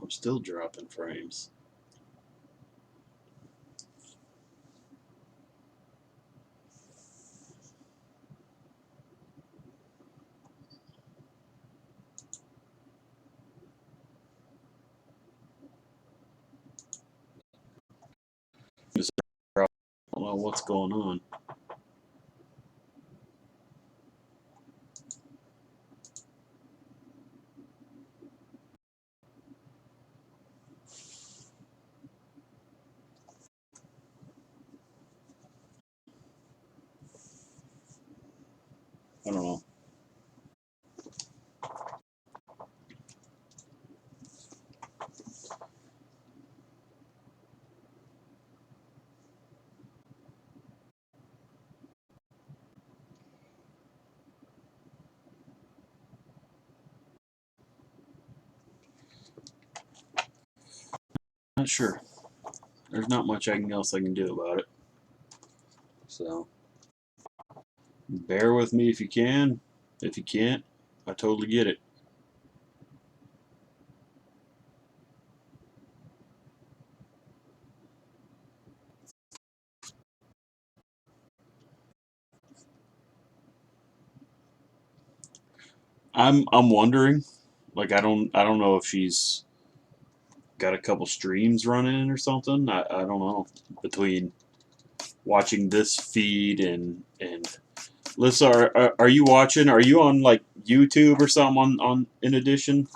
I'm still dropping frames. I don't know what's going on. I don't know. Not sure. There's not much else I can do about it. So bear with me if you can. If you can't, I totally get it. I'm wondering. Like I don't know if she's got a couple streams running or something. I don't know. Between watching this feed and Lissa, are you watching? Are you on like YouTube or something on in addition?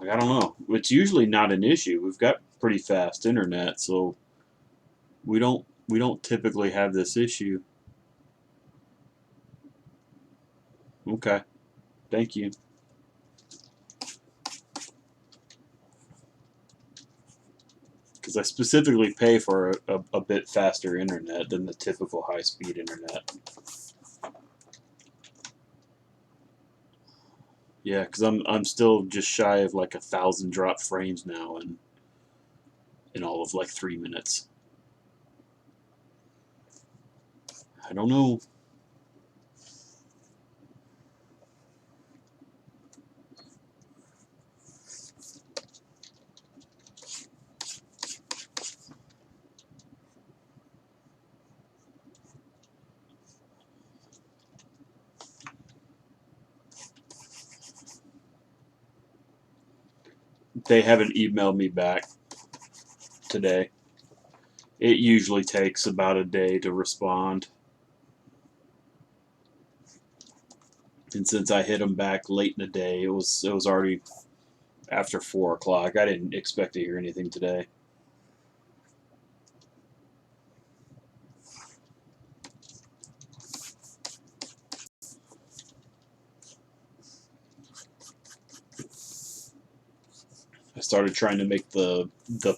Like, I don't know. It's usually not an issue. We've got pretty fast internet, so we don't typically have this issue. Okay, thank you. Because I specifically pay for a bit faster internet than the typical high speed internet. Yeah, because I'm still just shy of like 1,000 drop frames now in all of like 3 minutes. I don't know. They haven't emailed me back today. It usually takes about a day to respond. And since I hit them back late in the day, it was already after 4 o'clock. I didn't expect to hear anything today. I started trying to make the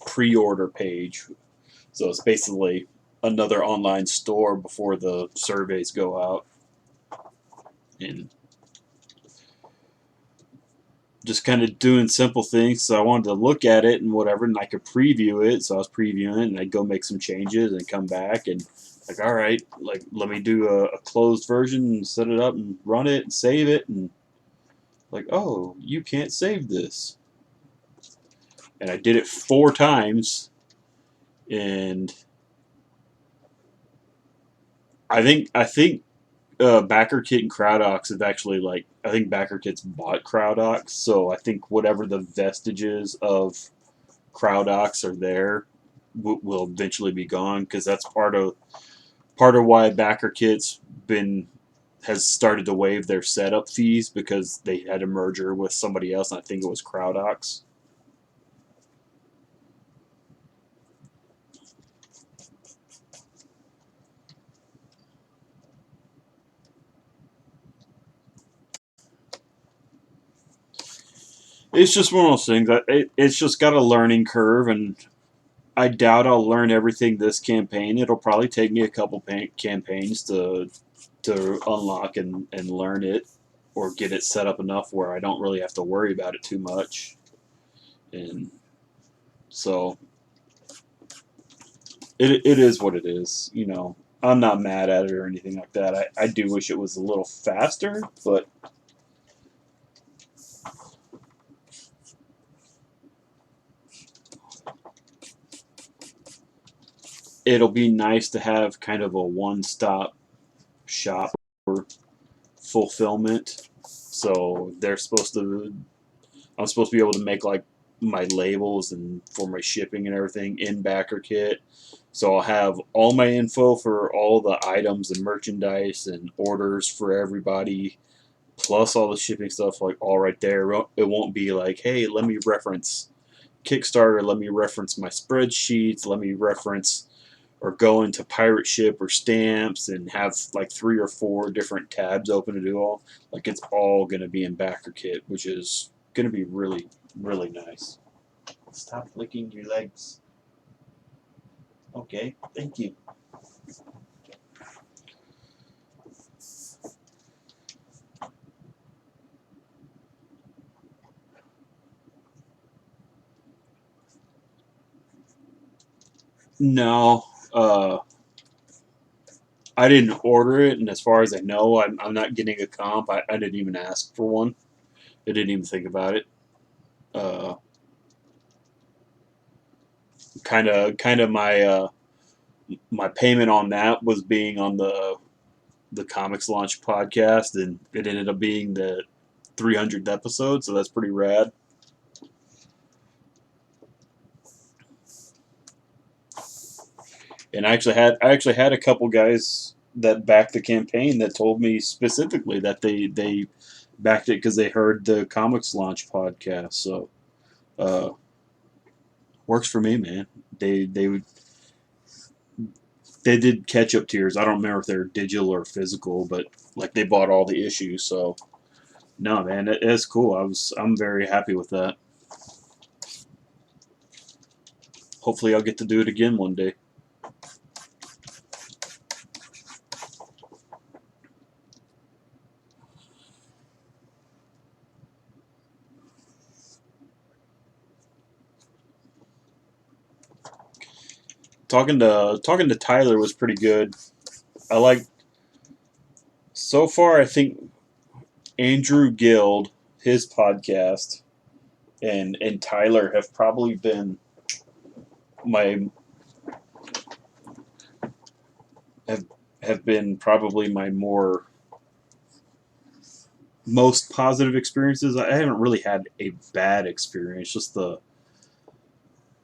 pre-order page, so it's basically another online store before the surveys go out, and just kind of doing simple things. So I wanted to look at it and whatever, and I could preview it. So I was previewing it, and I'd go make some changes and come back and like, all right, like let me do a closed version and set it up and run it and save it, and like, oh, you can't save this. And I did it 4 times, and I think BackerKit and CrowdOx have actually like I think BackerKit's bought CrowdOx, so I think whatever the vestiges of CrowdOx are there will eventually be gone because that's part of why BackerKit's been has started to waive their setup fees because they had a merger with somebody else, and I think it was CrowdOx. It's just one of those things. It's just got a learning curve, and I doubt I'll learn everything this campaign. It'll probably take me a couple campaigns to unlock and learn it, or get it set up enough where I don't really have to worry about it too much. And so it is what it is. You know, I'm not mad at it or anything like that. I do wish it was a little faster, but it'll be nice to have kind of a one-stop shop for fulfillment. So I'm supposed to be able to make like my labels and for my shipping and everything in BackerKit. So I'll have all my info for all the items and merchandise and orders for everybody, plus all the shipping stuff, like all right there. It won't be like, hey, let me reference Kickstarter, let me reference my spreadsheets, let me reference or go into pirate ship or stamps and have like 3 or 4 different tabs open to do all. Like it's all going to be in BackerKit, which is going to be really, really nice. Stop licking your legs. Okay, thank you. No, I didn't order it, and as far as I know, I'm not getting a comp. I didn't even ask for one. I didn't even think about it. Uh, kind of my payment on that was being on the Comics Launch podcast, and it ended up being the 300th episode, so that's pretty rad. And I actually had a couple guys that backed the campaign that told me specifically that they backed it because they heard the Comics Launch podcast. So uh, works for me, man. They did catch up tiers. I don't remember if they're digital or physical, but like they bought all the issues. So no, man, it's cool. I'm very happy with that. Hopefully, I'll get to do it again one day. Talking to Tyler was pretty good. I like so far. I think Andrew Guild, his podcast, and Tyler have probably been my have have been probably my most positive experiences. I haven't really had a bad experience, just the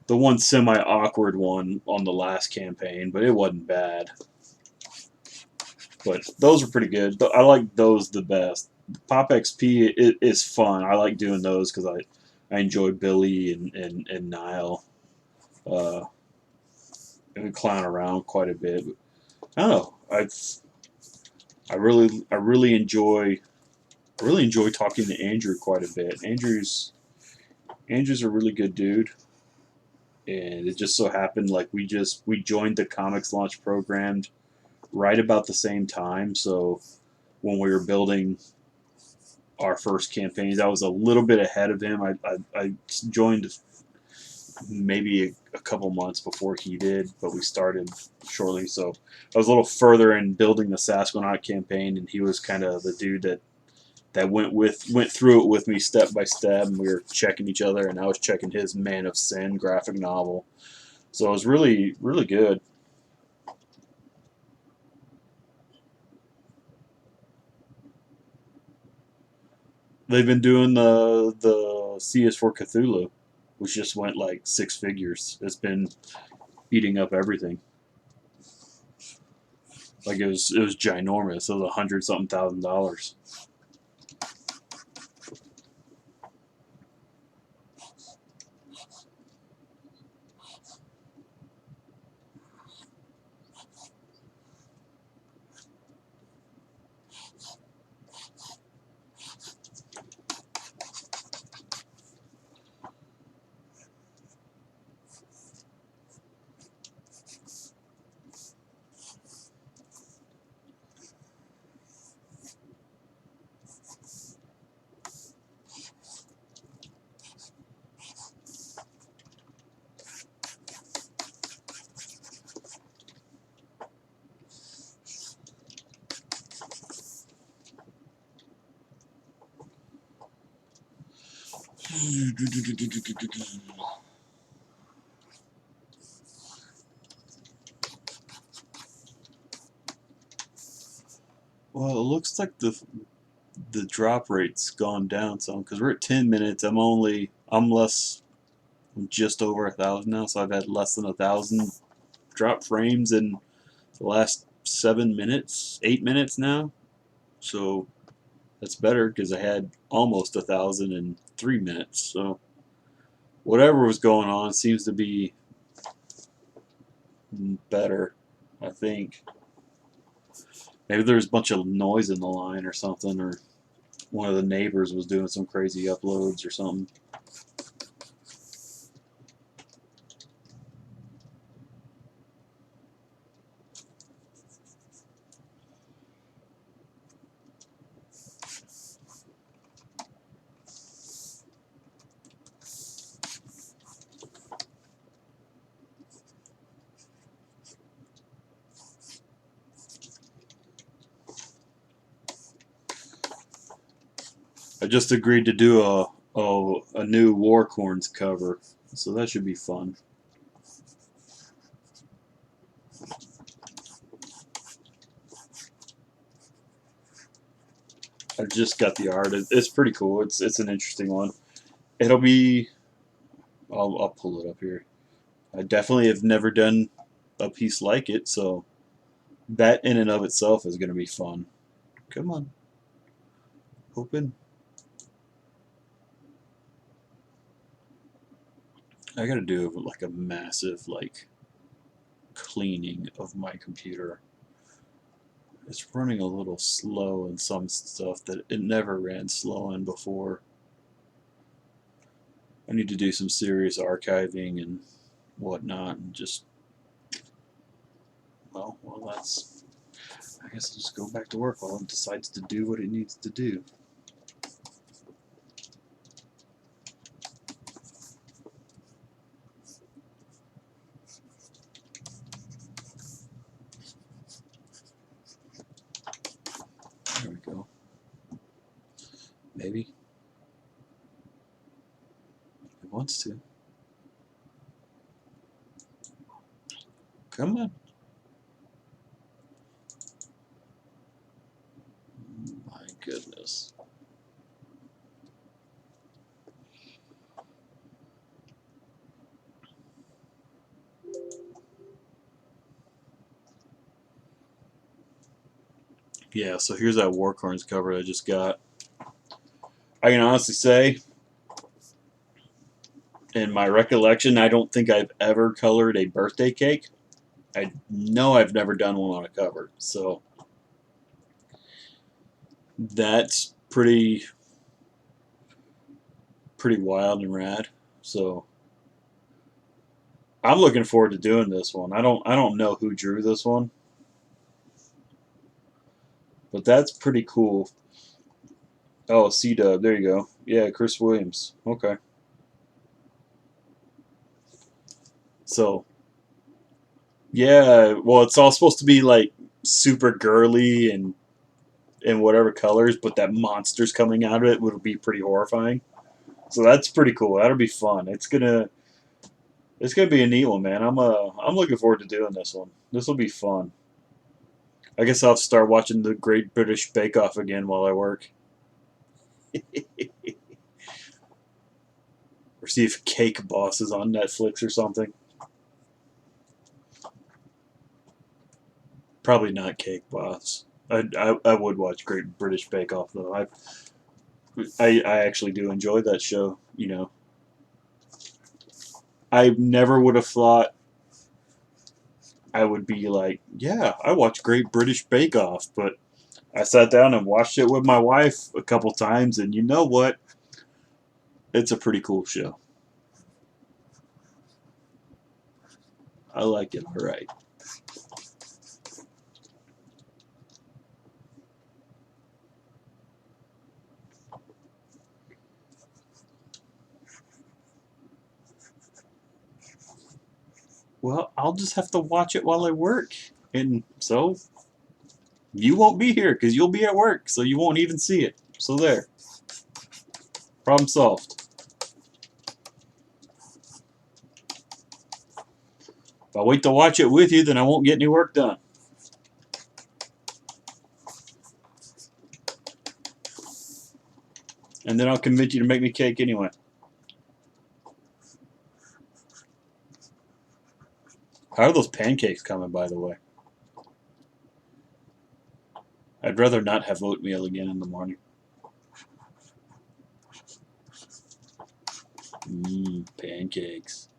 one semi awkward one on the last campaign, but it wasn't bad. But those are pretty good. I like those the best. Pop XP is fun. I like doing those because I enjoy Billy and Niall. Uh, and we clown around quite a bit. But I don't know. I really enjoy talking to Andrew quite a bit. Andrew's a really good dude, and it just so happened like we joined the Comics Launch program right about the same time. So when we were building our first campaigns, I was a little bit ahead of him. I joined maybe a couple months before he did, but we started shortly. So I was a little further in building the Sasquatch campaign, and he was kind of the dude that went through it with me step by step, and we were checking each other, and I was checking his Man of Sin graphic novel. So it was really, really good. They've been doing the CS4 Cthulhu, which just went like 6 figures. It's been eating up everything. Like it was ginormous. It was 100 something thousand dollars. Well, it looks like the drop rate's gone down some because we're at 10 minutes. I'm just over 1,000 now, so I've had less than 1,000 drop frames in the last 7 minutes, 8 minutes now. So that's better because I had almost 1,000 in 3 minutes. So whatever was going on seems to be better, I think. Maybe there was a bunch of noise in the line or something, or one of the neighbors was doing some crazy uploads or something. I just agreed to do a new Warcorns cover, so that should be fun. I just got the art. It's pretty cool. It's an interesting one. It'll be. I'll pull it up here. I definitely have never done a piece like it, so that in and of itself is going to be fun. Come on, open. I got to do like a massive like cleaning of my computer. It's running a little slow in some stuff that it never ran slow in before. I need to do some serious archiving and whatnot, and just that's. I guess I'll just go back to work while it decides to do what it needs to do. There we go. Maybe it wants to. Come on. My goodness. Yeah, so here's that Warcorns cover I just got. I can honestly say, in my recollection, I don't think I've ever colored a birthday cake. I know I've never done one on a cover, so that's pretty wild and rad. So I'm looking forward to doing this one. I don't know who drew this one, but that's pretty cool. Oh, C-Dub, there you go. Yeah, Chris Williams. Okay. So, yeah, well, it's all supposed to be like super girly and whatever colors, but that monster's coming out of it would be pretty horrifying. So that's pretty cool. That'll be fun. It's gonna be a neat one, man. I'm looking forward to doing this one. This will be fun. I guess I'll have to start watching the Great British Bake Off again while I work. Or see if Cake Boss is on Netflix or something. Probably not Cake Boss. I would watch Great British Bake Off though. I actually do enjoy that show. You know, I never would have thought I would be like, yeah, I watch Great British Bake Off, but I sat down and watched it with my wife a couple times, and you know what? It's a pretty cool show. I like it. All right. Well, I'll just have to watch it while I work, and so you won't be here because you'll be at work, so you won't even see it. So there, problem solved. If I wait to watch it with you, then I won't get any work done. and then I'll convince you to make me cake anyway. How are those pancakes coming, by the way? I'd rather not have oatmeal again in the morning. Pancakes.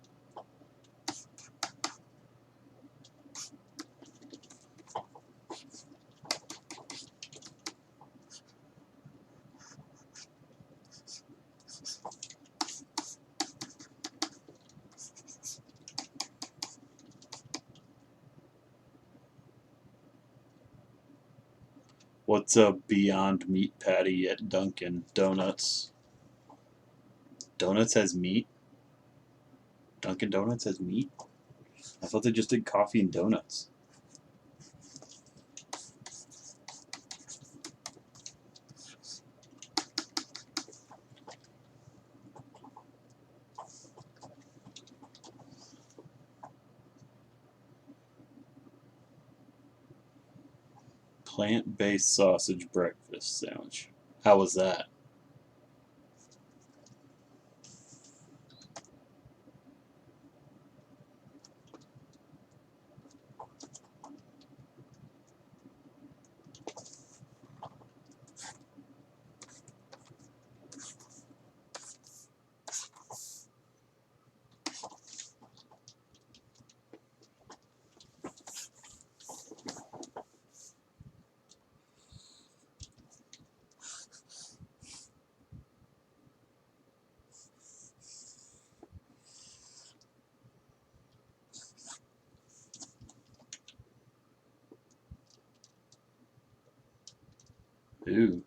What's a Beyond Meat patty at Dunkin' Donuts? Donuts has meat? Dunkin' Donuts has meat? I thought they just did coffee and donuts. Plant-based sausage breakfast sandwich. How was that? Ooh.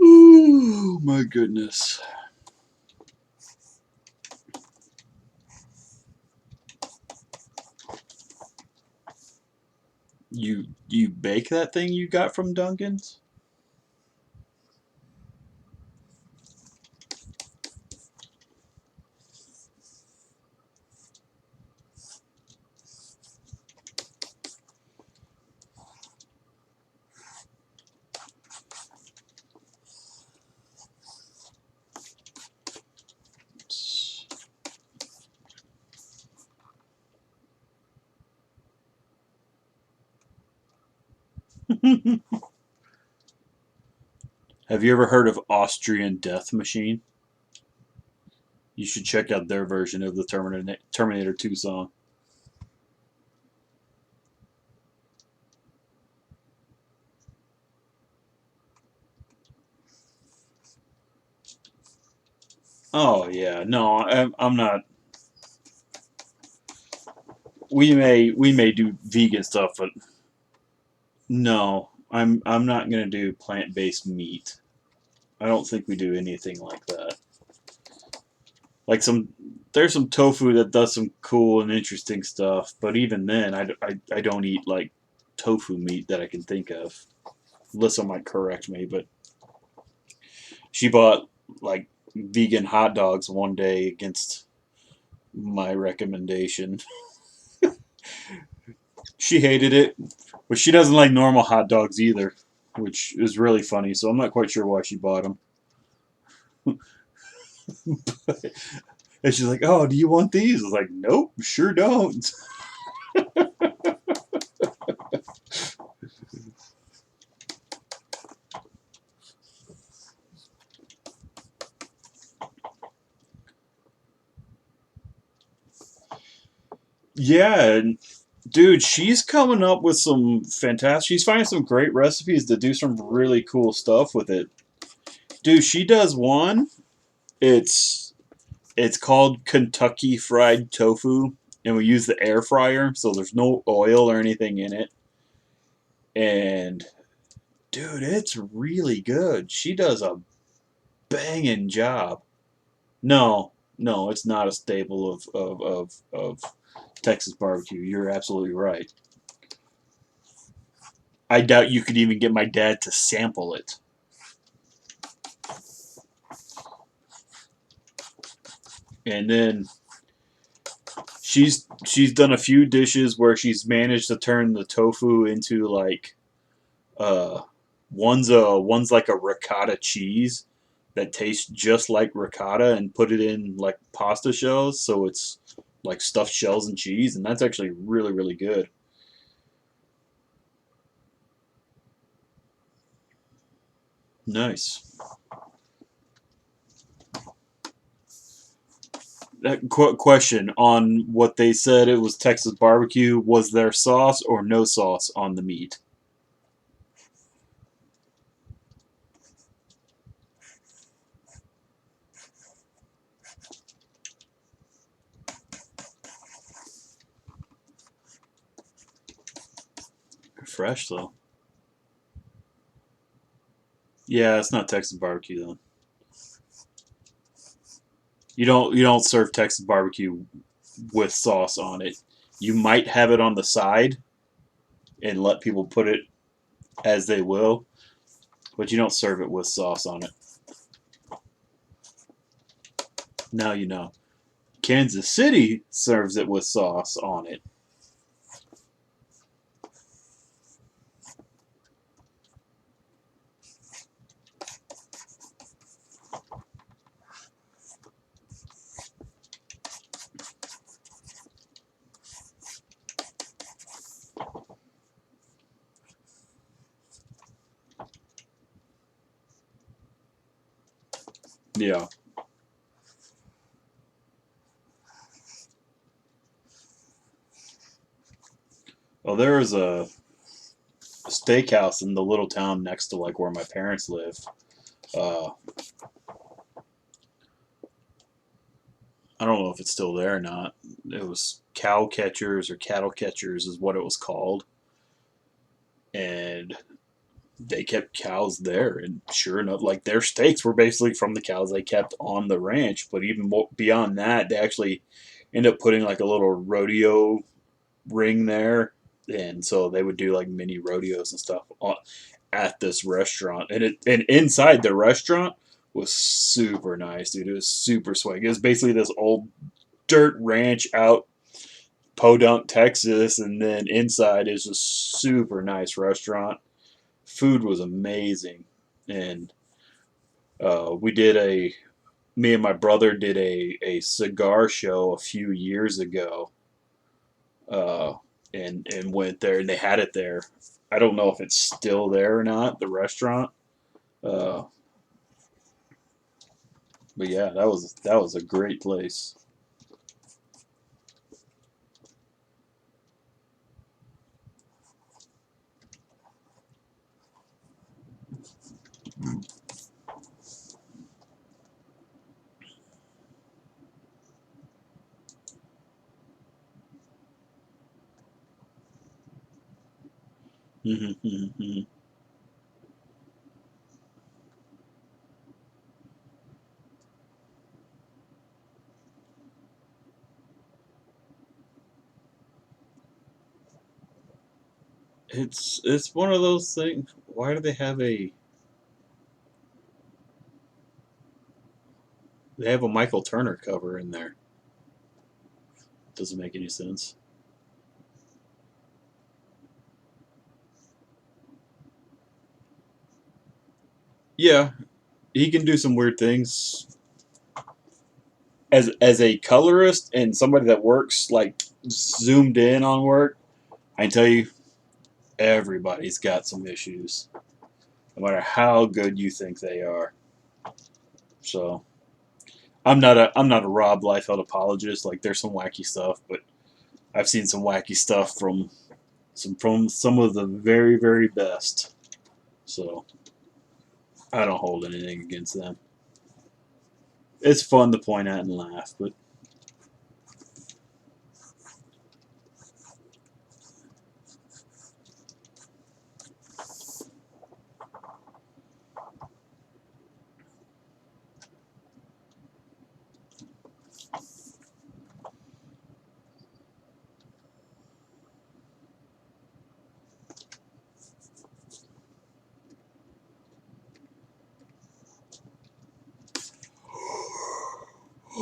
Oh my goodness. You bake that thing you got from Dunkin's? Have you ever heard of Austrian Death Machine? You should check out their version of the Terminator 2 song. Oh yeah, no, I'm not. We may do vegan stuff, but no, I'm not gonna do plant-based meat. I don't think we do anything like that. Like there's some tofu that does some cool and interesting stuff, but even then, I don't eat like tofu meat that I can think of. Alyssa might correct me, but she bought like vegan hot dogs one day against my recommendation. She hated it, but she doesn't like normal hot dogs either, which is really funny. So I'm not quite sure why she bought them. And she's like, "Oh, do you want these?" I was like, "Nope, sure don't." Yeah, and dude, she's coming up with some fantastic. She's finding some great recipes to do some really cool stuff with it. Dude, she does one. It's it's called Kentucky Fried Tofu, and we use the air fryer, so there's no oil or anything in it. And dude, it's really good. She does a banging job. No, no, it's not a staple of Texas barbecue. You're absolutely right. I doubt you could even get my dad to sample it. And then she's done a few dishes where she's managed to turn the tofu into like uh one's like a ricotta cheese that tastes just like ricotta and put it in like pasta shells, so it's like stuffed shells and cheese, and that's actually really really good. Nice. That question on what they said it was Texas barbecue. Was there sauce or no sauce on the meat? Fresh though. Yeah, it's not Texas barbecue though. You don't serve Texas barbecue with sauce on it. You might have it on the side and let people put it as they will, but you don't serve it with sauce on it. Now you know. Kansas City serves it with sauce on it. Yeah. Well, there was a steakhouse in the little town next to like where my parents live. Uh, I don't know if it's still there or not. It was Cow Catchers or Cattle Catchers is what it was called, and they kept cows there. And sure enough, like their steaks were basically from the cows they kept on the ranch. But even beyond that, they actually end up putting like a little rodeo ring there, and so they would do like mini rodeos and stuff at this restaurant. And inside the restaurant was super nice, dude. It was super swag. It was basically this old dirt ranch out Podunk, Texas, and then inside is a super nice restaurant. Food was amazing, and we did a me and my brother did a cigar show a few years ago, uh, and went there, and they had it there. I don't know if it's still there or not, the restaurant. Uh, but yeah, that was a great place. It's one of those things. Why do they have a Michael Turner cover in there? Doesn't make any sense. Yeah, he can do some weird things as a colorist and somebody that works like zoomed in on work. I can tell you, everybody's got some issues, no matter how good you think they are. So I'm not a Rob Liefeld apologist. Like there's some wacky stuff, but I've seen some wacky stuff from some of the very, very best. So I don't hold anything against them. It's fun to point at and laugh, but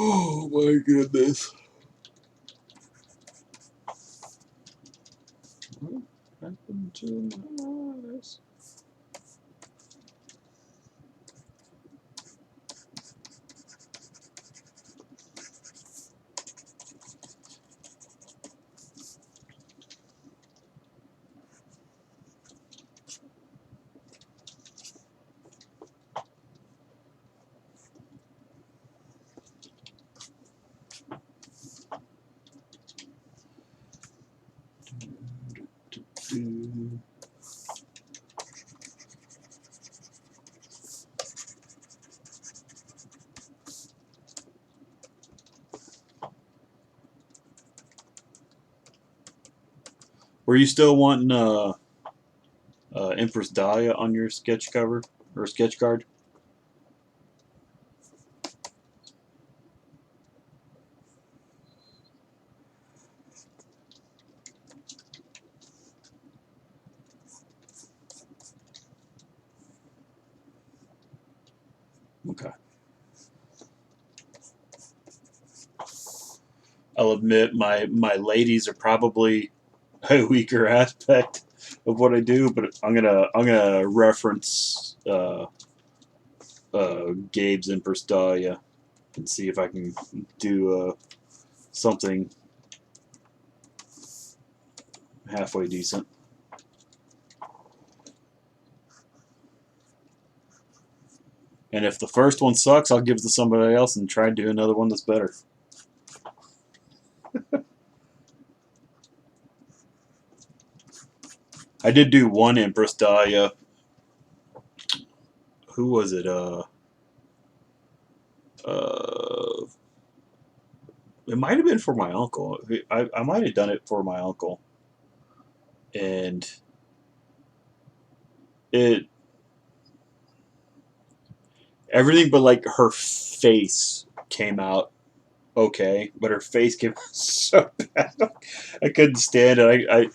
oh my goodness. What happened to my eyes? Were you still wanting Empress Dahlia on your sketch cover or sketch card? Okay. I'll admit my ladies are probably a weaker aspect of what I do, but I'm gonna reference Gabe's Empress Dahlia and see if I can do something halfway decent. And if the first one sucks, I'll give it to somebody else and try and do another one that's better. I did do one Empress Dahlia. Who was it? Uh, it might have been for my uncle. I might have done it for my uncle, and it everything but like her face came out okay, but her face came out so bad. I couldn't stand it.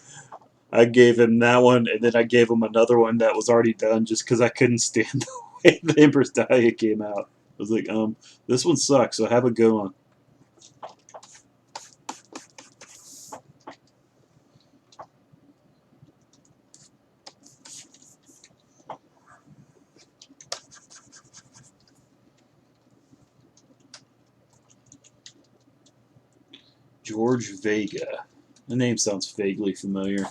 I gave him that one, and then I gave him another one that was already done just because I couldn't stand the way the Empress Dahlia came out. I was like, this one sucks, so have a good one. George Vega. The name sounds vaguely familiar.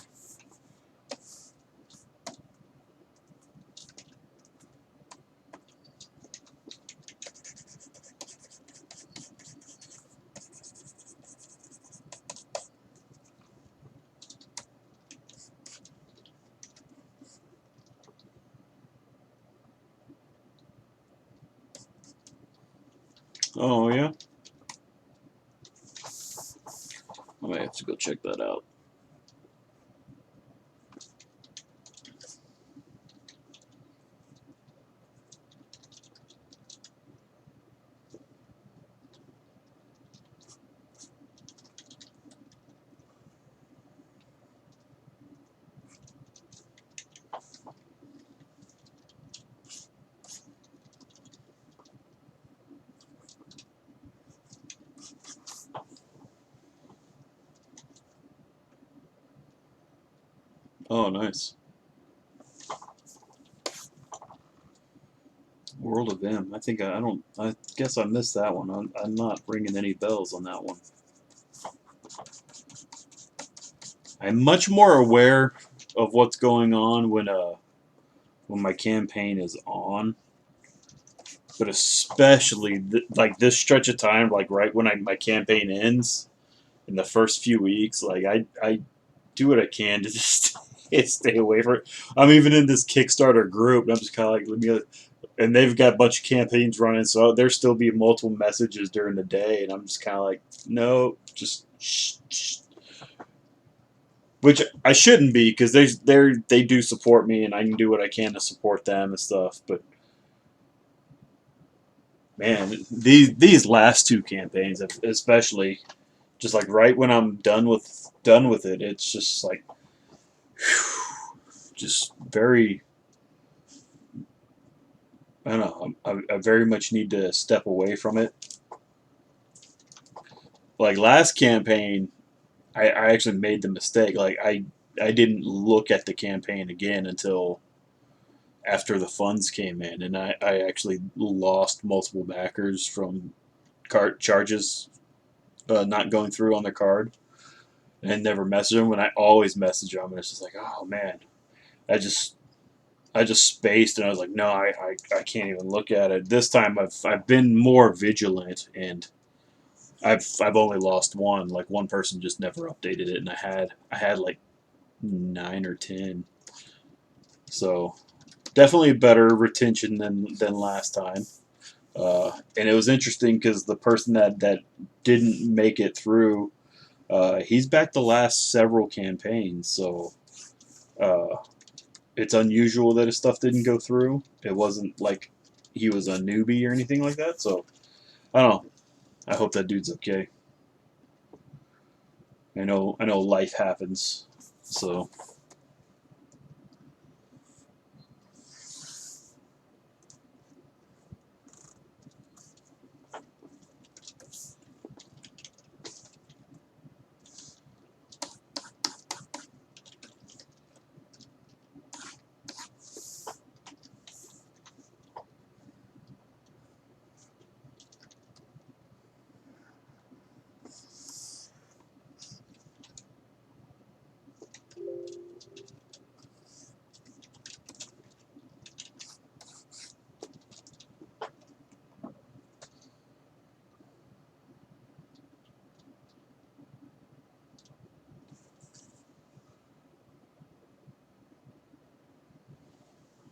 Oh yeah, I might have to go check that out. Oh nice. World of M. I think I don't. I guess I missed that one. I'm not ringing any bells on that one. I'm much more aware of what's going on when my campaign is on, but especially like this stretch of time, like right when my campaign ends, in the first few weeks. Like I do what I can to just stay away from it. I'm even in this Kickstarter group, and I'm just kind of like, let me. And they've got a bunch of campaigns running, so there still be multiple messages during the day, and I'm just kind of like, no, just shh, shh. Which I shouldn't be because they do support me, and I can do what I can to support them and stuff. But man, these last two campaigns, especially, just like right when I'm done with it, it's just like, whew, just very. I don't know. I very much need to step away from it. Like last campaign, I actually made the mistake. Like I didn't look at the campaign again until after the funds came in, and I actually lost multiple backers from card charges not going through on their card, and never messaged them. When I always message them, and it's just like, oh man, I just I just spaced, and I was like, no, I can't even look at it. This time I've been more vigilant, and I've only lost one. Like one person just never updated it, and I had like 9 or 10. So definitely better retention than last time. And it was interesting because the person that didn't make it through, he's back the last several campaigns. So uh, it's unusual that his stuff didn't go through. It wasn't like he was a newbie or anything like that. So I don't know. I hope that dude's okay. I know life happens. So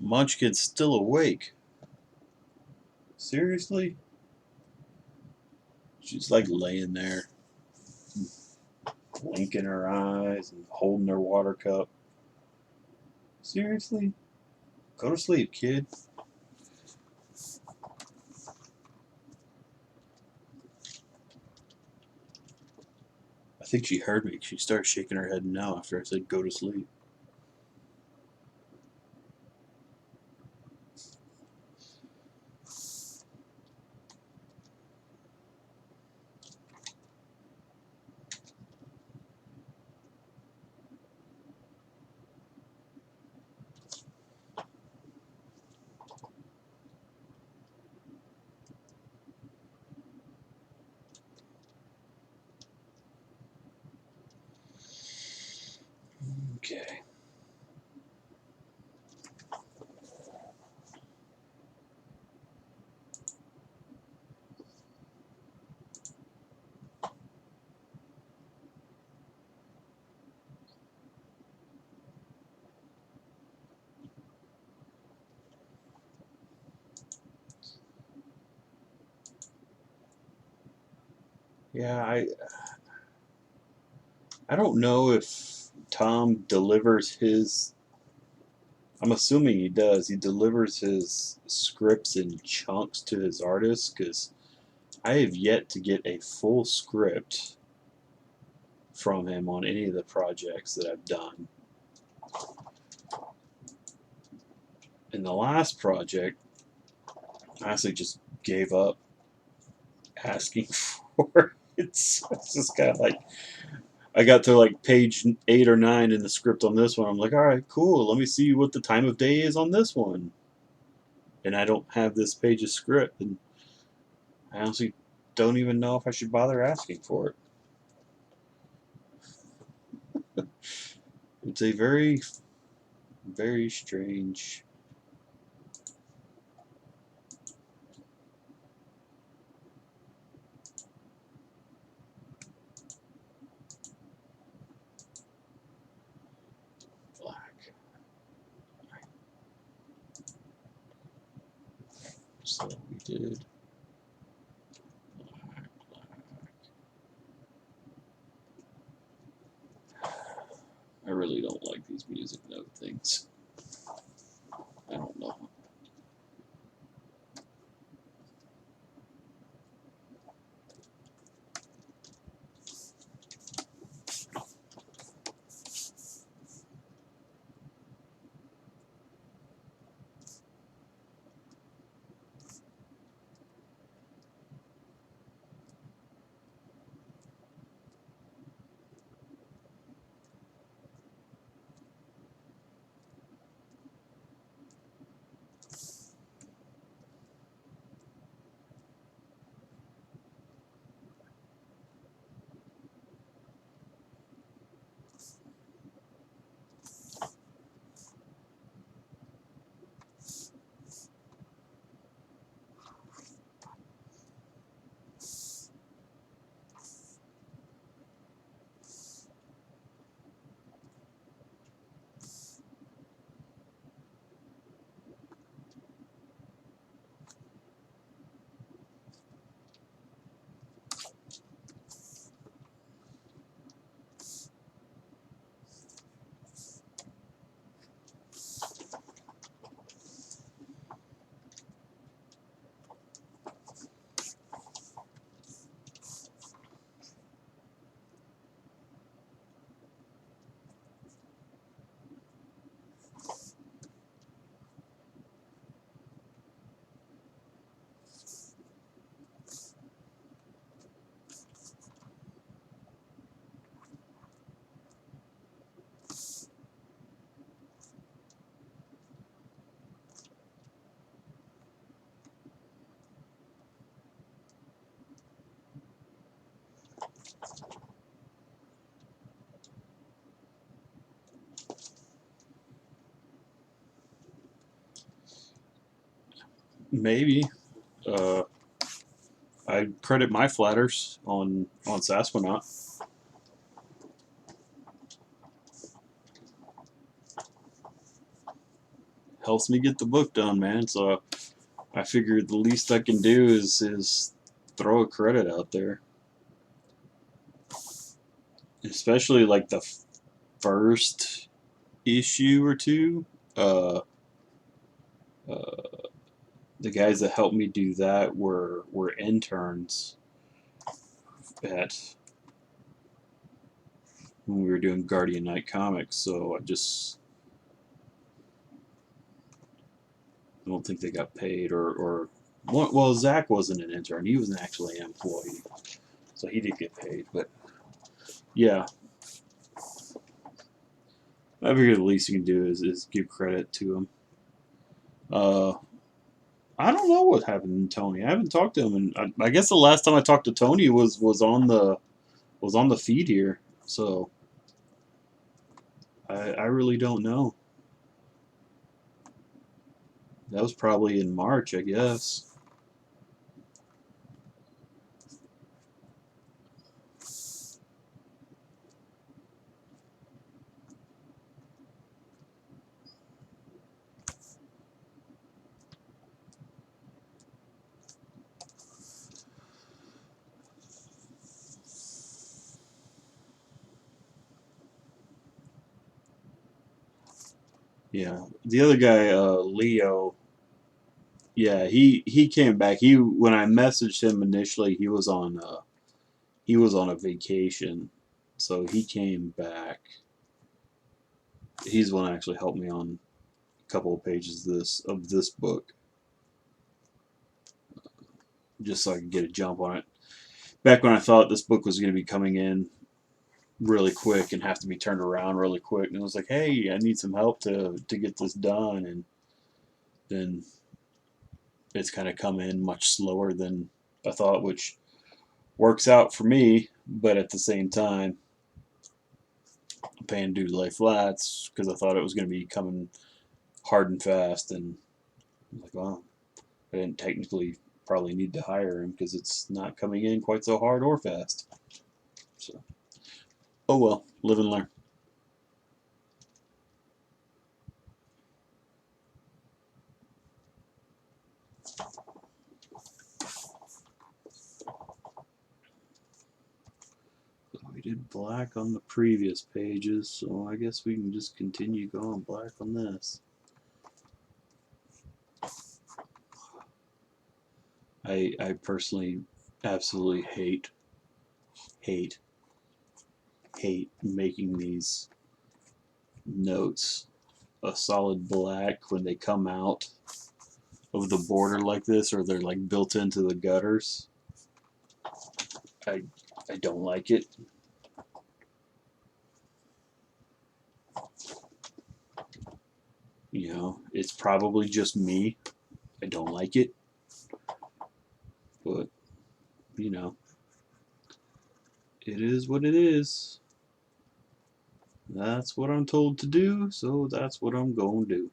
Munchkin's still awake. Seriously? She's like laying there, blinking her eyes and holding her water cup. Seriously? Go to sleep, kid. I think she heard me. She started shaking her head no after I said go to sleep. Okay. Yeah, I don't know if Tom delivers his. I'm assuming he does. He delivers his scripts in chunks to his artists because I have yet to get a full script from him on any of the projects that I've done. In the last project, I actually just gave up asking for it. It's just kind of like I got to like page 8 or 9 in the script on this one. I'm like, all right, cool. Let me see what the time of day is on this one. And I don't have this page of script, and I honestly don't even know if I should bother asking for it. It's a very, very strange. So we did. I really don't like these music note things. I don't know. Maybe. Uh, I credit my flatters on Sasquatch. Helps me get the book done, man. So I figured the least I can do is throw a credit out there, especially like the first issue or two. Uh, uh, the guys that helped me do that were interns at when we were doing Guardian Knight comics. So I don't think they got paid or well, Zach wasn't an intern. He was actually an employee, so he did get paid. But yeah, I figure the least you can do is give credit to him. I don't know what happened to Tony. I haven't talked to him, and I guess the last time I talked to Tony was on the feed here. So I really don't know. That was probably in March, I guess. Yeah, the other guy, Leo. Yeah, he came back. He when I messaged him initially, he was on a vacation, so he came back. He's the one that actually helped me on a couple of pages of this book, just so I could get a jump on it. Back when I thought this book was going to be coming in really quick and have to be turned around really quick, and it was like, hey, I need some help to get this done, and then it's kind of come in much slower than I thought, which works out for me, but at the same time, I'm paying due to lay flats because I thought it was going to be coming hard and fast, and I was like, well, I didn't technically probably need to hire him because it's not coming in quite so hard or fast. So, oh well, live and learn. We did black on the previous pages, so I guess we can just continue going black on this. I personally absolutely hate making these notes a solid black when they come out of the border like this, or they're like built into the gutters. I don't like it. You know, it's probably just me. I don't like it. But, you know, it is what it is. That's what I'm told to do, so that's what I'm going to do.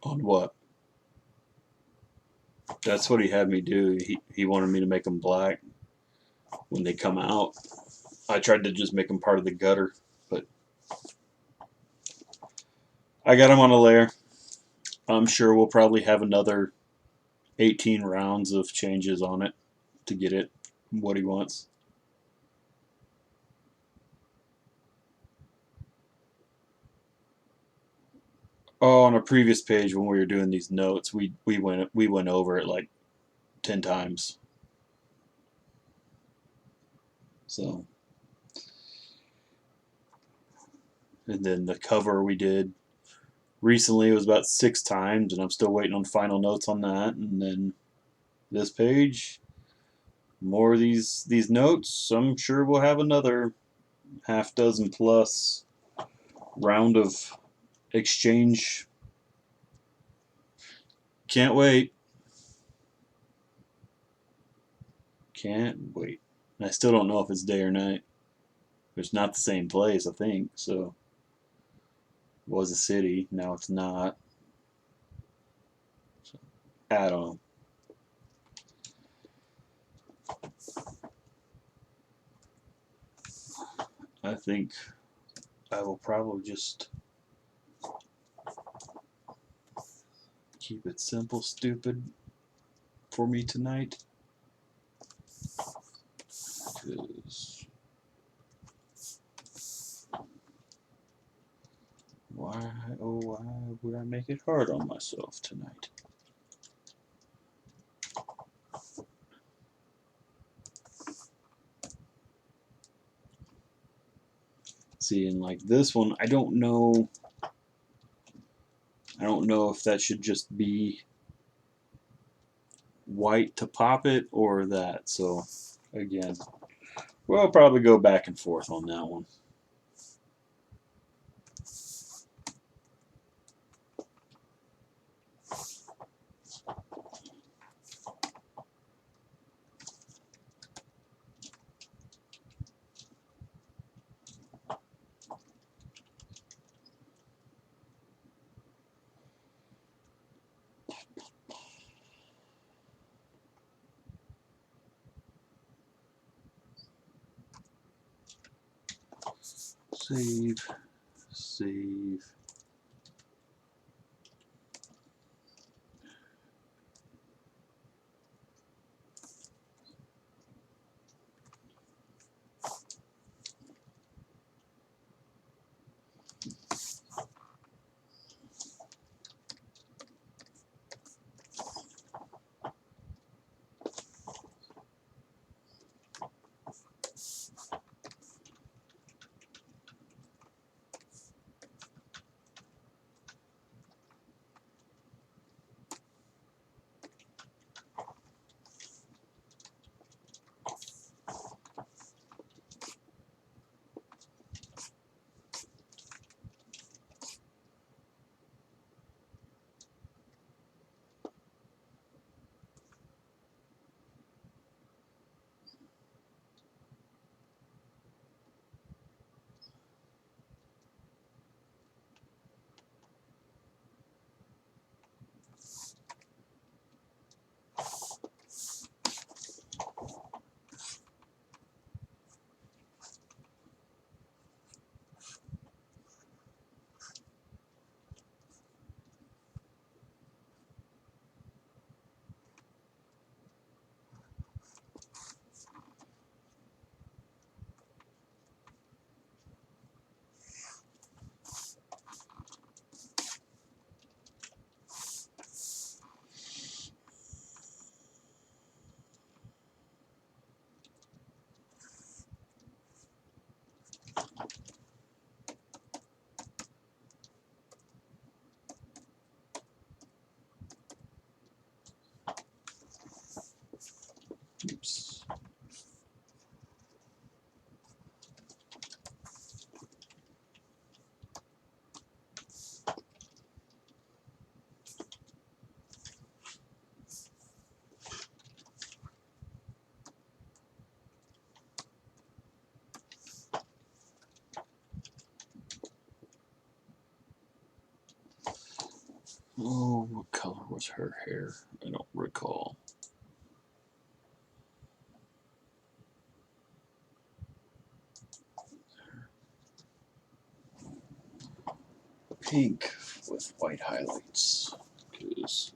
On what? That's what he had me do. He wanted me to make them black when they come out. I tried to just make them part of the gutter, but I got them on a layer. I'm sure we'll probably have another 18 rounds of changes on it to get it what he wants. Oh, on a previous page when we were doing these notes, we went over it like 10 times. So, and then the cover we did recently was about 6 times, and I'm still waiting on final notes on that. And then this page, more of these notes. I'm sure we'll have another half dozen plus round of exchange. Can't wait. Can't wait. And I still don't know if it's day or night. It's not the same place, I think. So, it was a city. Now it's not. So, I don't know. I think I will probably just keep it simple, stupid for me tonight. Because why, oh, why would I make it hard on myself tonight? See, and like this one, I don't know. I don't know if that should just be white to pop it or that. So, again, we'll probably go back and forth on that one. Save, save. Oh, what color was her hair? I don't recall. Pink with white highlights. 'Cause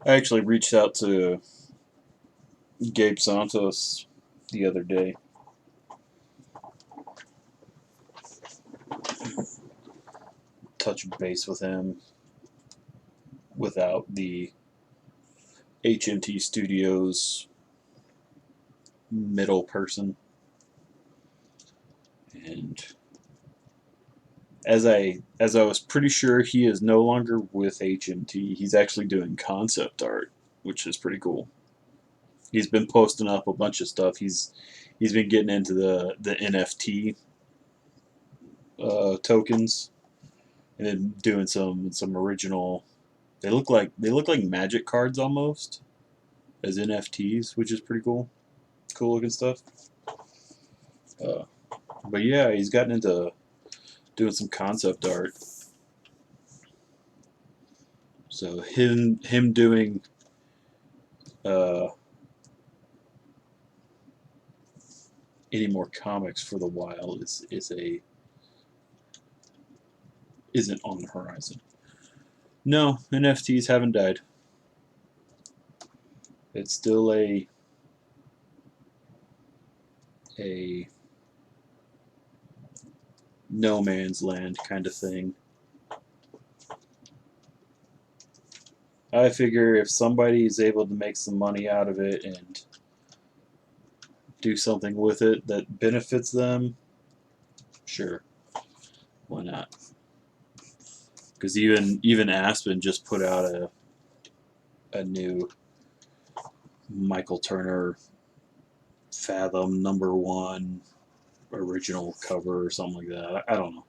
I actually reached out to Gabe Santos the other day. Touch base with him without the HMT Studios middle person. And as I was pretty sure he is no longer with HMT, he's actually doing concept art, which is pretty cool. He's been posting up a bunch of stuff. He's been getting into the NFT tokens and then doing some original. They look like magic cards almost as NFTs, which is pretty cool. Cool looking stuff. Uh, but yeah, he's gotten into doing some concept art. So him doing uh, any more comics for the while isn't on the horizon. No, NFTs haven't died. It's still a no man's land kind of thing. I figure if somebody is able to make some money out of it and do something with it that benefits them, sure, why not? Because even Aspen just put out a new Michael Turner Fathom #1 original cover or something like that. I don't know.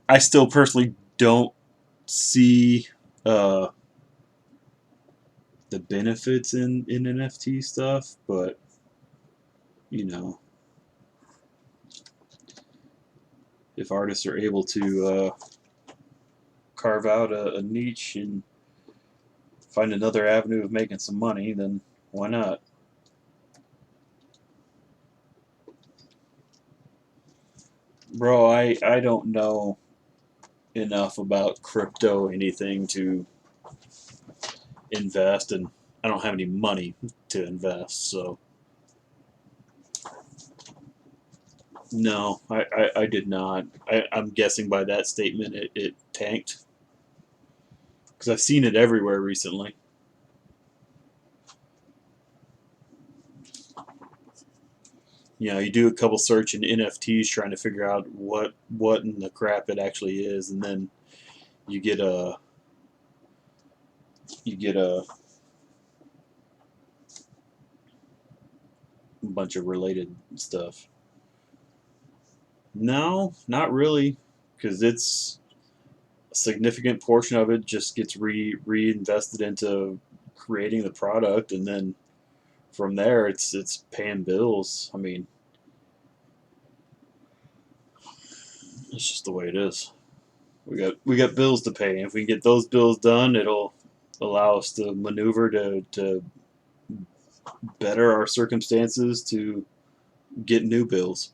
I still personally don't see uh, the benefits in NFT stuff, but you know, if artists are able to carve out a niche and find another avenue of making some money, then why not? Bro, I don't know enough about crypto anything to invest, and I don't have any money to invest, so no, I did not. I'm guessing by that statement it tanked because I've seen it everywhere recently. You know, you do a couple search in NFTs trying to figure out what in the crap it actually is, and then you get a you get a bunch of related stuff. No, not really, because it's a significant portion of it just gets reinvested into creating the product, and then from there it's paying bills. I mean, it's just the way it is. We got bills to pay, and if we can get those bills done, it'll allow us to maneuver to better our circumstances to get new bills.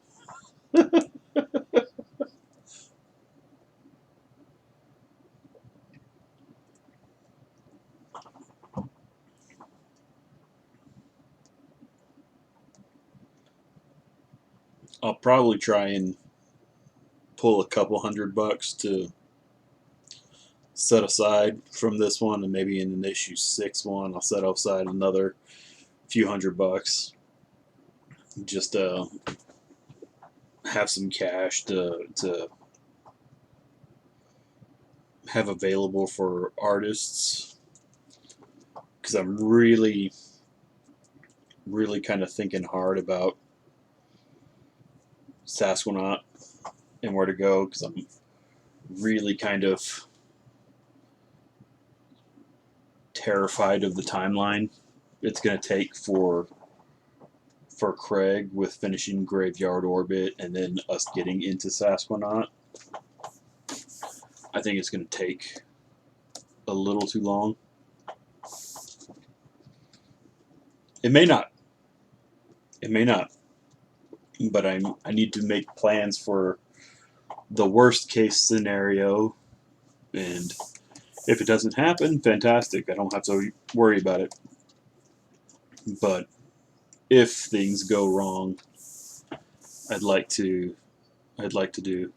I'll probably try and pull a couple $100 to set aside from this one, and maybe in an issue 6 one, I'll set aside another few $100 just to have some cash to have available for artists because I'm really kind of thinking hard about Sasquatch and where to go because I'm really kind of terrified of the timeline it's going to take for Craig with finishing Graveyard Orbit and then us getting into Sasquatch. I think it's going to take a little too long. It may not. It may not. But I need to make plans for the worst case scenario, and if it doesn't happen, fantastic. I don't have to worry about it. But if things go wrong, I'd like to I'd like to do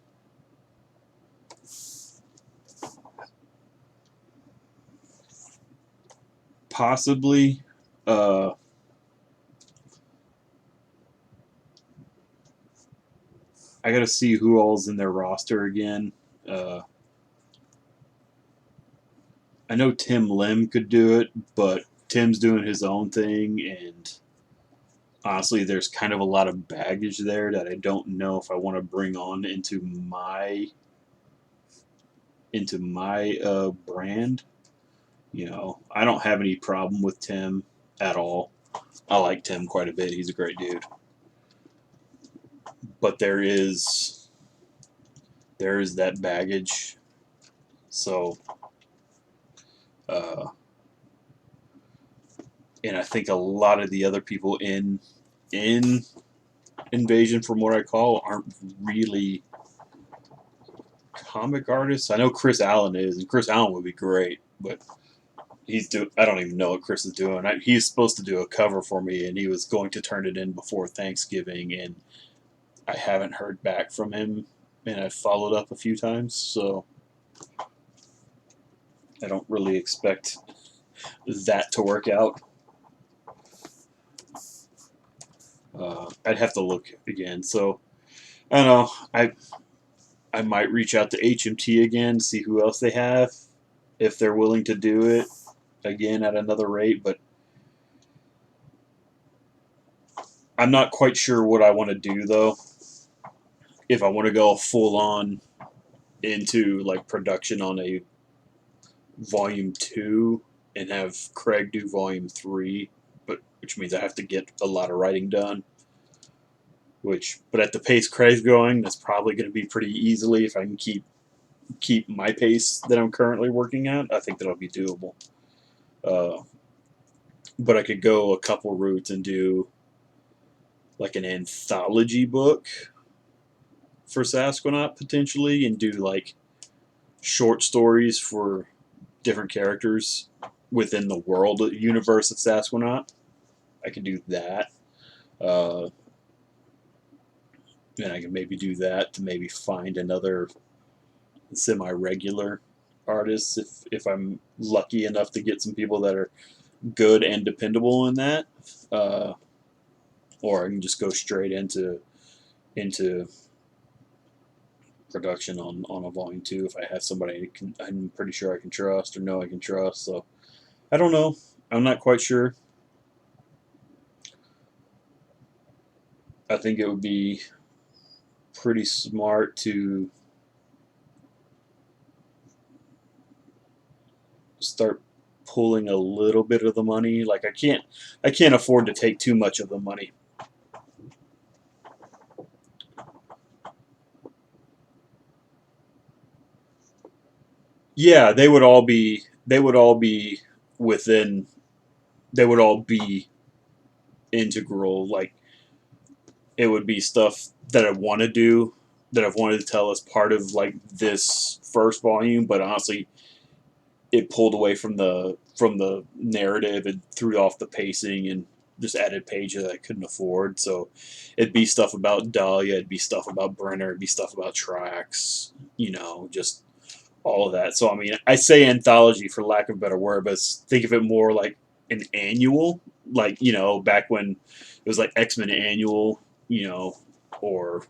possibly I got to see who all's in their roster again. Uh, I know Tim Lim could do it, but Tim's doing his own thing, and honestly, there's kind of a lot of baggage there that I don't know if I want to bring on into my brand. You know, I don't have any problem with Tim at all. I like Tim quite a bit. He's a great dude. But there is that baggage. So, uh, and I think a lot of the other people in Invasion, from what I call, aren't really comic artists. I know Chris Allen is, and Chris Allen would be great, but I don't even know what Chris is doing. He's supposed to do a cover for me, and he was going to turn it in before Thanksgiving, and I haven't heard back from him and I've followed up a few times, so I don't really expect that to work out. I'd have to look again. So I don't know. I might reach out to HMT again, see who else they have, if they're willing to do it again at another rate. But I'm not quite sure what I want to do though. If I want to go full on into like production on a volume 2 and have Craig do volume 3, but which means I have to get a lot of writing done. But at the pace Craig's going, that's probably going to be pretty easily if I can keep my pace that I'm currently working at. I think that'll be doable. Uh, but I could go a couple routes and do like an anthology book for Sasquatch potentially, and do like short stories for different characters within the world universe of Sasquatch. I could do that. Uh, and I can maybe do that to maybe find another semi-regular artist if I'm lucky enough to get some people that are good and dependable in that. Uh, or I can just go straight into production on a volume 2 if I have somebody I'm pretty sure I can trust or know I can trust. So I don't know. I'm not quite sure. I think it would be pretty smart to start pulling a little bit of the money. Like I can't afford to take too much of the money. Yeah, within they would all be integral. Like it would be stuff that I want to do, that I've wanted to tell as part of like this first volume, but honestly it pulled away from the narrative and threw off the pacing and just added pages that I couldn't afford. So it'd be stuff about Dahlia, it'd be stuff about Brenner, it'd be stuff about Trax, just all of that. So I mean, I say anthology for lack of a better word, but think of it more like an annual, like back when it was like X-Men annual, or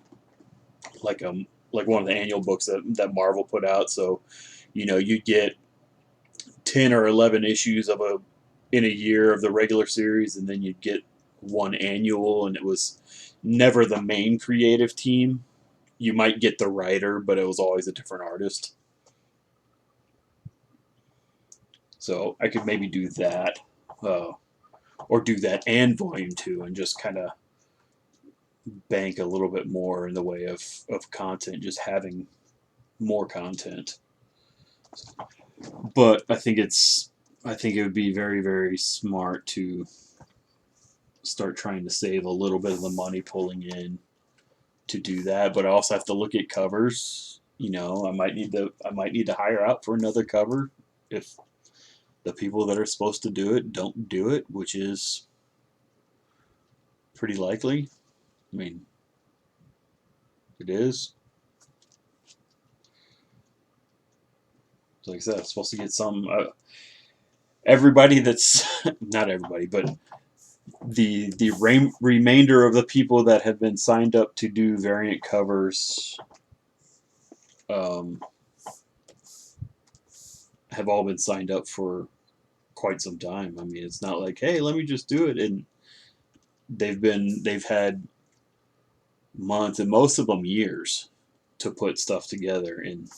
like one of the annual books that Marvel put out. So you'd get 10 or 11 issues in a year of the regular series, and then you'd get one annual, and it was never the main creative team. You might get the writer, but it was always a different artist. So I could maybe do that, uh, or do that and volume 2, and just kind of bank a little bit more in the way of content, just having more content. But I think it would be very, very smart to start trying to save a little bit of the money pulling in to do that. But I also have to look at covers. I might need to hire out for another cover if the people that are supposed to do it don't do it, which is pretty likely. I mean, it is. Like I said, I'm supposed to get some. Everybody that's not everybody, but the remainder of the people that have been signed up to do variant covers um, have all been signed up for quite some time. I mean, it's not like, hey, let me just do it, and they've had months and most of them years to put stuff together, and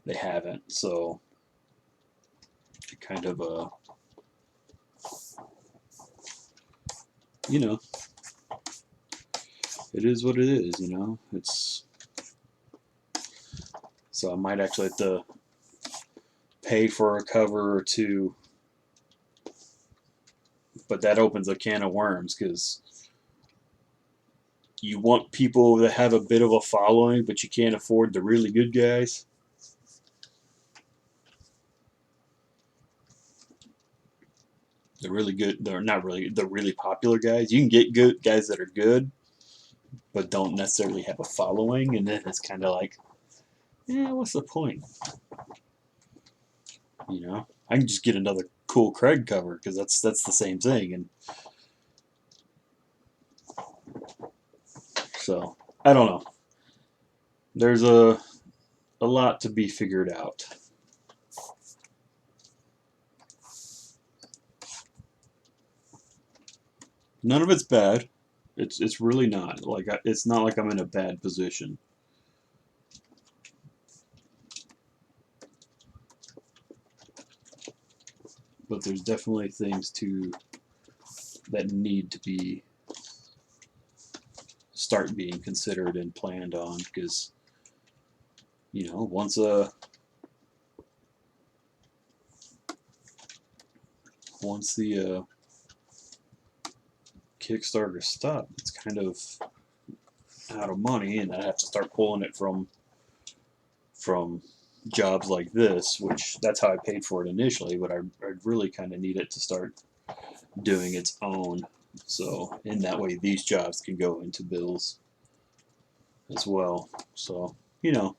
they haven't. So kind of you know, it is what it is. It's so I might actually have to pay for a cover or two, but that opens a can of worms because you want people that have a bit of a following, but you can't afford the really good guys. The really good, they're not really the really popular guys. You can get good guys that are good, but don't necessarily have a following, and then it's kind of like, yeah, what's the point? You know, I can just get another cool Craig cover because that's the same thing, and so I don't know. There's a lot to be figured out. None of it's bad. It's really not. Like it's not like I'm in a bad position. But there's definitely things that need to be start being considered and planned on, because you know once the Kickstarter stopped, it's kind of out of money, and I have to start pulling it from jobs like this, which that's how I paid for it initially, but I really kind of need it to start doing its own. So in that way, these jobs can go into bills as well. So you know,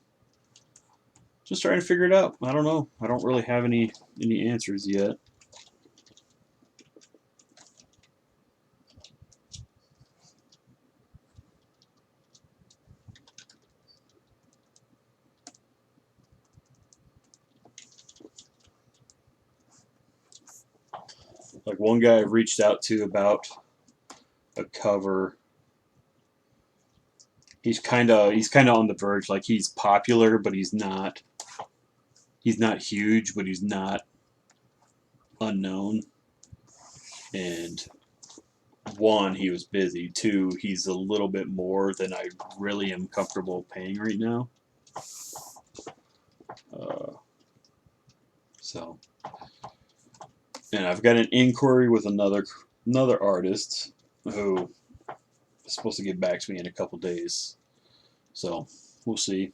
just trying to figure it out. I don't know. I don't really have any answers yet. Like one guy I reached out to about a cover. He's kind of on the verge. Like he's popular, but he's not. He's not huge, but he's not unknown. And one, he was busy. Two, he's a little bit more than I really am comfortable paying right now. Uh, so, and I've got an inquiry with another artist who is supposed to get back to me in a couple days. So we'll see.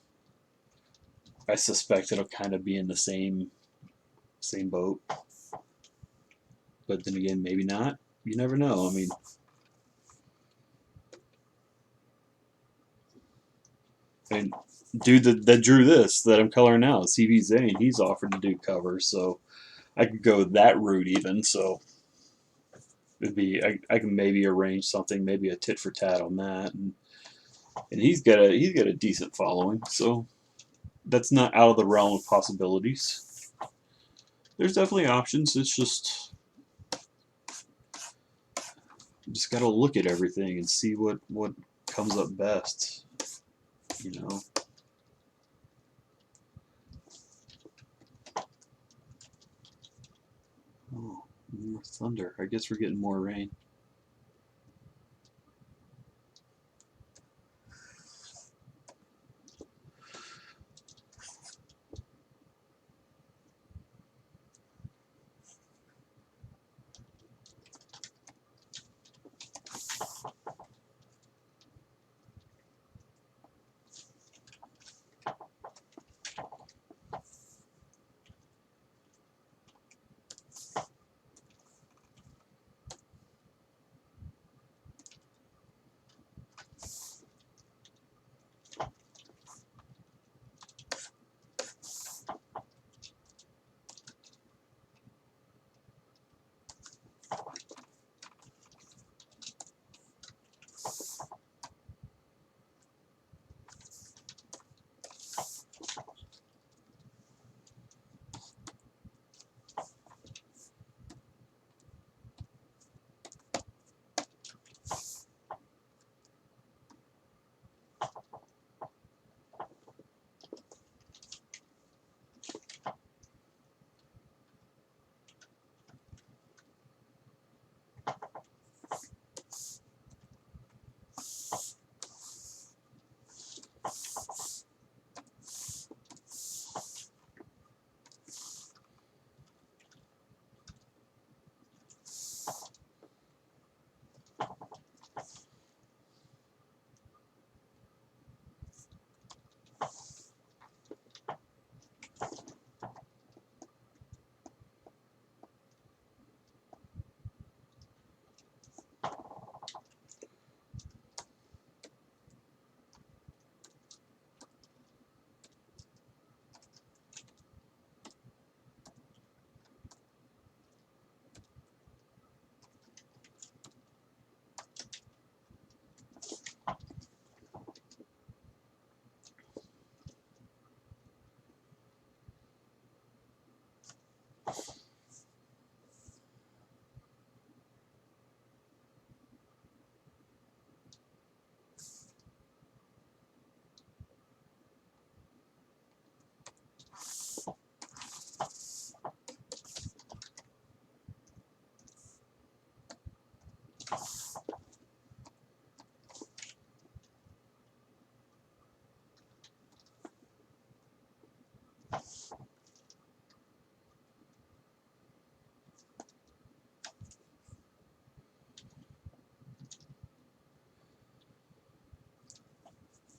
I suspect it'll kind of be in the same boat, but then again, maybe not. You never know. I mean, dude that drew this that I'm coloring now, CV Zane, he's offered to do covers, so I could go that route even. So it'd be I can maybe arrange something, maybe a tit for tat on that, and he's got a decent following, so that's not out of the realm of possibilities. There's definitely options. It's just got to look at everything and see what comes up best. You know. Oh, more thunder. I guess we're getting more rain.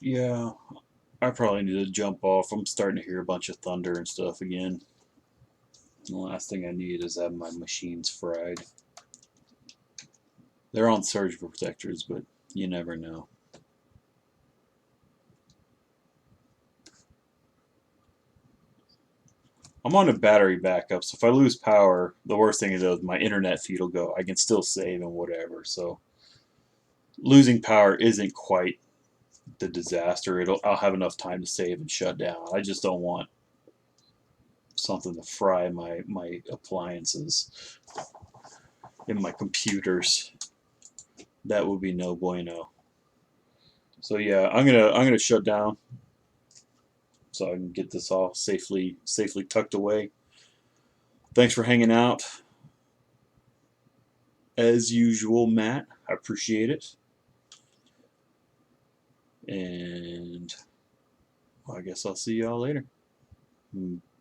Yeah, I probably need to jump off. I'm starting to hear a bunch of thunder and stuff again. The last thing I need is have my machines fried. They're on surge protectors, but you never know. I'm on a battery backup, so if I lose power, the worst thing is my internet feed will go. I can still save and whatever. So losing power isn't quite the disaster. I'll have enough time to save and shut down. I just don't want something to fry my appliances in my computers. That would be no bueno. So yeah, I'm gonna shut down so I can get this all safely tucked away. Thanks for hanging out as usual, Matt. I appreciate it. And I guess I'll see y'all later.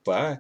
Bye.